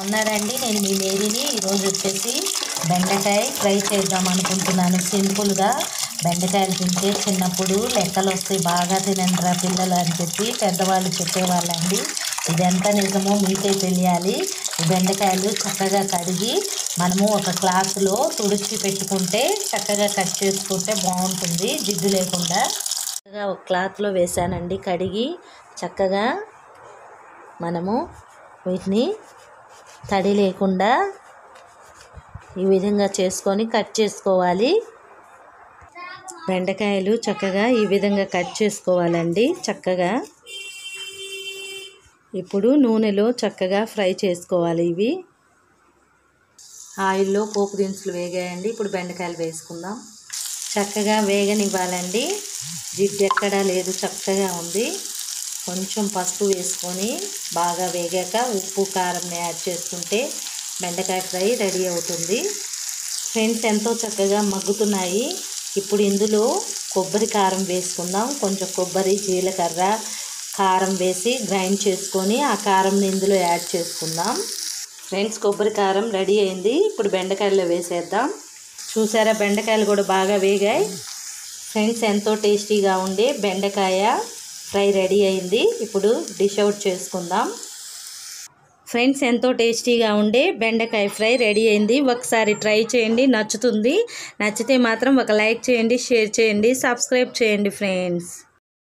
బాగున్నారండి. నేను మీ మేరీని. ఈరోజు వచ్చేసి బెండకాయ ఫ్రై చేద్దాం అనుకుంటున్నాను. సింపుల్గా బెండకాయలు తింటే చిన్నప్పుడు లెక్కలు వస్తాయి, బాగా తినండిరా పిల్లలు అని చెప్పి పెద్దవాళ్ళు చెప్పేవాళ్ళండి. ఇది ఎంత నిజమో మీకే తెలియాలి. ఈ బెండకాయలు చక్కగా కడిగి మనము ఒక క్లాత్లో తుడిచి పెట్టుకుంటే చక్కగా కట్ చేసుకుంటే బాగుంటుంది, జిడ్డు లేకుండా. చక్కగా ఒక క్లాత్లో వేసానండి కడిగి. చక్కగా మనము వీటిని తడి లేకుండా ఈ విధంగా చేసుకొని కట్ చేసుకోవాలి. బెండకాయలు చక్కగా ఈ విధంగా కట్ చేసుకోవాలండి. చక్కగా ఇప్పుడు నూనెలో చక్కగా ఫ్రై చేసుకోవాలి. ఇవి ఆయిల్లో పోపు దినుసులు వేగాయండి. ఇప్పుడు బెండకాయలు వేసుకుందాం. చక్కగా వేగనివ్వాలండి. జిడ్డు ఎక్కడా లేదు, చక్కగా ఉంది. కొంచెం పసుపు వేసుకొని బాగా వేగాక ఉప్పు కారంని యాడ్ చేసుకుంటే బెండకాయ ఫ్రై రెడీ అవుతుంది. ఫ్రెండ్స్, ఎంతో చక్కగా మగ్గుతున్నాయి. ఇప్పుడు ఇందులో కొబ్బరి కారం వేసుకుందాం. కొంచెం కొబ్బరి, జీలకర్ర, కారం వేసి గ్రైండ్ చేసుకొని ఆ కారంని ఇందులో యాడ్ చేసుకుందాం. ఫ్రెండ్స్, కొబ్బరి కారం రెడీ అయింది. ఇప్పుడు బెండకాయల్లో వేసేద్దాం. చూసారా, బెండకాయలు కూడా బాగా వేగాయి. ఫ్రెండ్స్, ఎంతో టేస్టీగా ఉండే బెండకాయ ఫ్రై రెడీ అయింది. ఇప్పుడు డిష్ అవుట్ చేసుకుందాం. ఫ్రెండ్స్, ఎంతో టేస్టీగా ఉండే బెండకాయ ఫ్రై రెడీ అయింది. ఒకసారి ట్రై చేయండి, నచ్చుతుంది. నచ్చితే మాత్రం ఒక లైక్ చేయండి, షేర్ చేయండి, సబ్స్క్రైబ్ చేయండి ఫ్రెండ్స్.